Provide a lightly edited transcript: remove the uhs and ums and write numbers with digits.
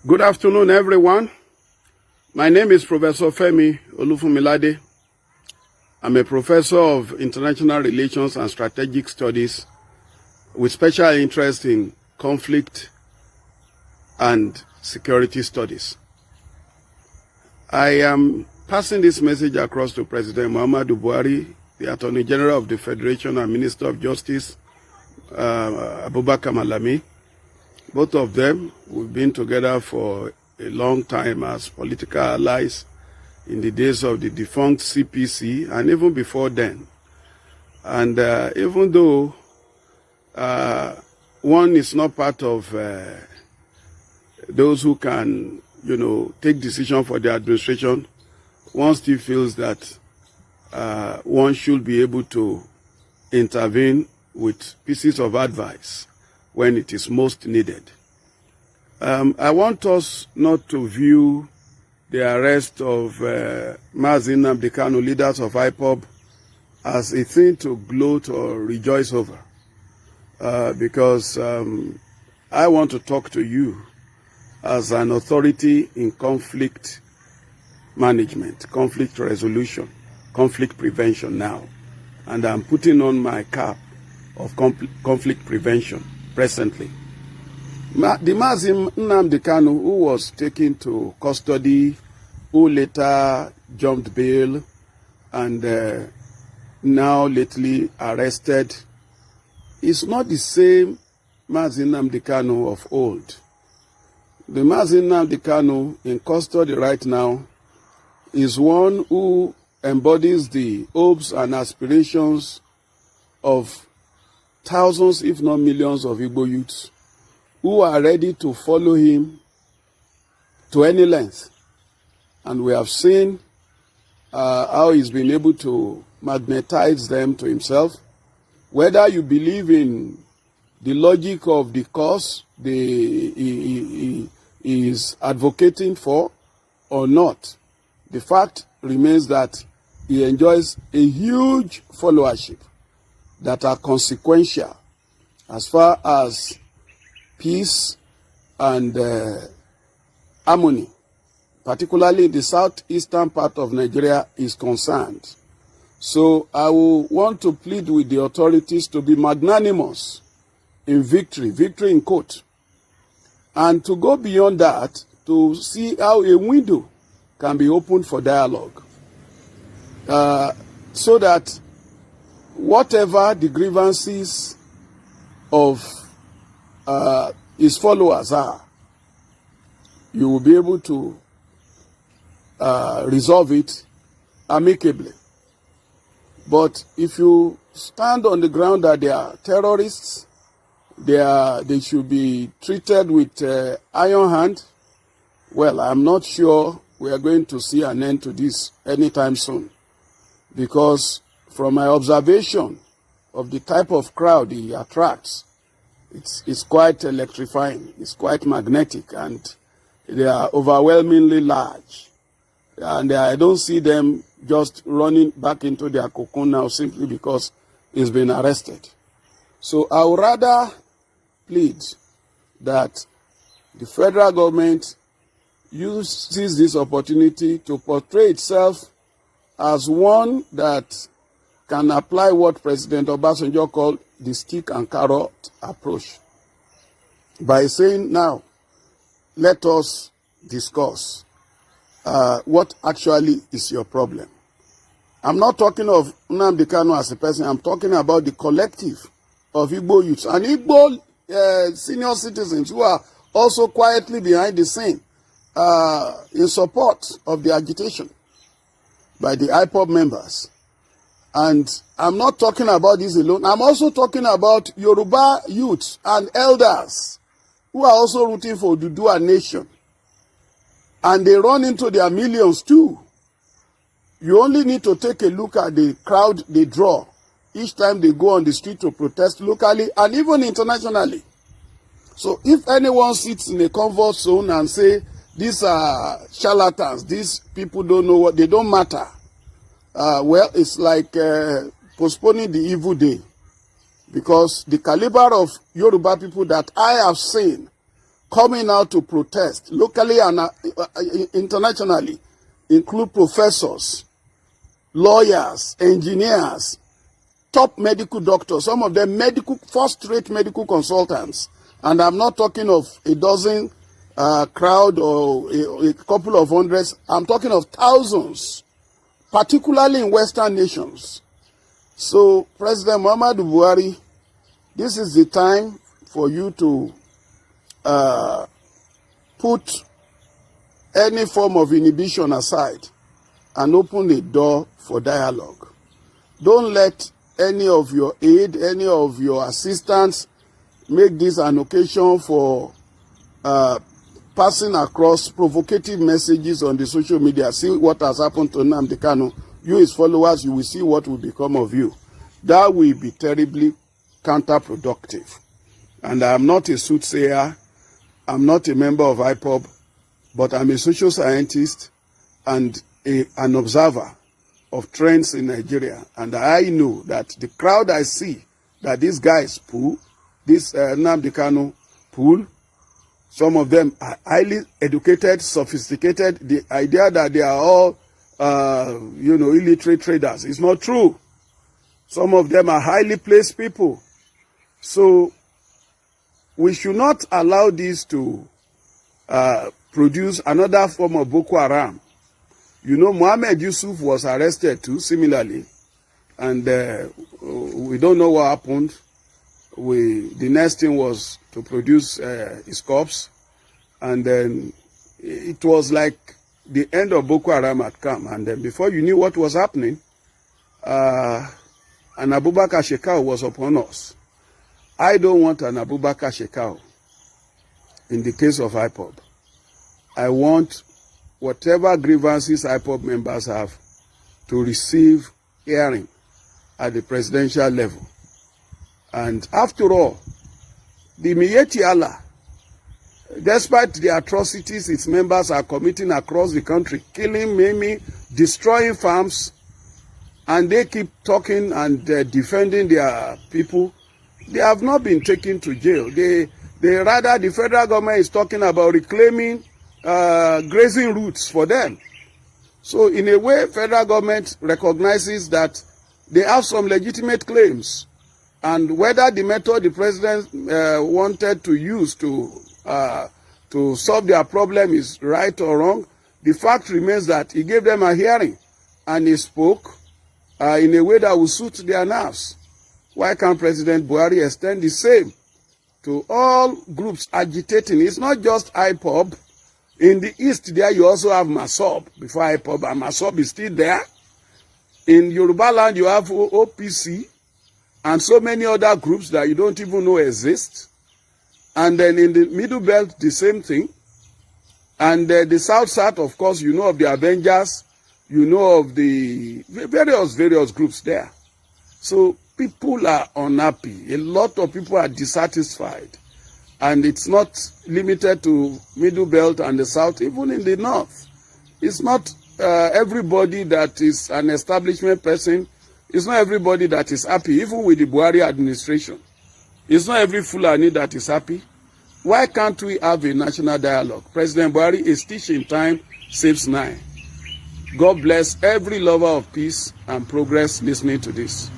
Good afternoon, everyone. My name is Professor Femi Olufumilade. I'm a professor of international relations and strategic studies with special interest in conflict and security studies. I am passing this message across to President Muhammadu Buhari, the Attorney General of the Federation and Minister of Justice, Buhari and Malami. Both of them, we've been together for a long time as political allies in the days of the defunct CPC and even before then. And even though one is not part of those who can, take decision for the administration, one still feels that one should be able to intervene with pieces of advice when it is most needed. I want us not to view the arrest of Nnamdi Kanu, leaders of IPOB, as a thing to gloat or rejoice over, because I want to talk to you as an authority in conflict management, conflict resolution, conflict prevention now. And I'm putting on my cap of conflict prevention presently. The Mazim Nnamdi Kanu, who was taken to custody, who later jumped bail, and now lately arrested, is not the same Mazim Nnamdi Kanu of old. The Mazim Nnamdi Kanu in custody right now is one who embodies the hopes and aspirations of thousands, if not millions, of Igbo youths who are ready to follow him to any length. And we have seen how he's been able to magnetize them to himself. Whether you believe in the logic of the cause he is advocating for or not, the fact remains that he enjoys a huge followership that are consequential as far as peace and harmony, particularly in the southeastern part of Nigeria, is concerned. So I will want to plead with the authorities to be magnanimous in victory in quote, and to go beyond that to see how a window can be opened for dialogue, so that whatever the grievances of his followers are, you will be able to resolve it amicably. But if you stand on the ground that they are terrorists, they should be treated with iron hand, well, I'm not sure we are going to see an end to this anytime soon. Because from my observation of the type of crowd he attracts, it's quite electrifying, it's quite magnetic, and they are overwhelmingly large. And I don't see them just running back into their cocoon now simply because he's been arrested. So I would rather plead that the federal government uses this opportunity to portray itself as one that can apply what President Obasanjo called the stick and carrot approach, by saying, now, let us discuss what actually is your problem. I'm not talking of Nnamdi Kanu as a person, I'm talking about the collective of Igbo youths and Igbo senior citizens who are also quietly behind the scene in support of the agitation by the IPOB members. And I'm not talking about this alone. I'm also talking about Yoruba youths and elders who are also rooting for Dudua nation. And they run into their millions too. You only need to take a look at the crowd they draw each time they go on the street to protest locally and even internationally. So if anyone sits in a comfort zone and say, these are charlatans, these people don't know what, they don't matter, well, it's like postponing the evil day. Because the caliber of Yoruba people that I have seen coming out to protest locally and internationally include professors, lawyers, engineers, top medical doctors, some of them first-rate medical consultants. And I'm not talking of a dozen crowd or a couple of hundreds. I'm talking of thousands, particularly in Western nations. So, President Muhammadu Buhari, this is the time for you to put any form of inhibition aside and open a door for dialogue. Don't let any of your aid, any of your assistants make this an occasion for passing across provocative messages on the social media. See what has happened to Nnamdi Kanu. You, his followers, you will see what will become of you. That will be terribly counterproductive. And I am not a soothsayer. I'm not a member of IPOB, but I'm a social scientist and an observer of trends in Nigeria. And I know that the crowd I see that these guys pull, this Nnamdi Kanu pull, some of them are highly educated, sophisticated. The idea that they are all, illiterate traders is not true. Some of them are highly placed people. So we should not allow this to produce another form of Boko Haram. You know, Mohammed Yusuf was arrested too, similarly. And we don't know what happened. The next thing was to produce his corpse. And then it was like the end of Boko Haram had come. And then before you knew what was happening, an Abubakar Shekau was upon us. I don't want an Abubakar Shekau in the case of IPOB. I want whatever grievances IPOB members have to receive hearing at the presidential level. And after all, the Miyetti Allah, despite the atrocities its members are committing across the country, killing, maiming, destroying farms, and they keep talking and defending their people, they have not been taken to jail. Rather, the federal government is talking about reclaiming grazing routes for them. So in a way, federal government recognizes that they have some legitimate claims. And whether the method the president wanted to use to solve their problem is right or wrong, the fact remains that he gave them a hearing and he spoke in a way that will suit their nerves. Why can't President Buhari extend the same to all groups agitating? It's not just IPOB. In the east there, you also have MASOB before IPOB, and MASOB is still there. In Yoruba land, you have OPC and so many other groups that you don't even know exist. And then in the Middle Belt, the same thing. And the South, of course, you know of the Avengers, you know of the various groups there. So people are unhappy. A lot of people are dissatisfied. And it's not limited to Middle Belt and the South, even in the North. It's not everybody that is an establishment person. It's not everybody that is happy, even with the Buhari administration. It's not every Fulani that is happy. Why can't we have a national dialogue? President Buhari is teaching time saves 9. God bless every lover of peace and progress listening to this.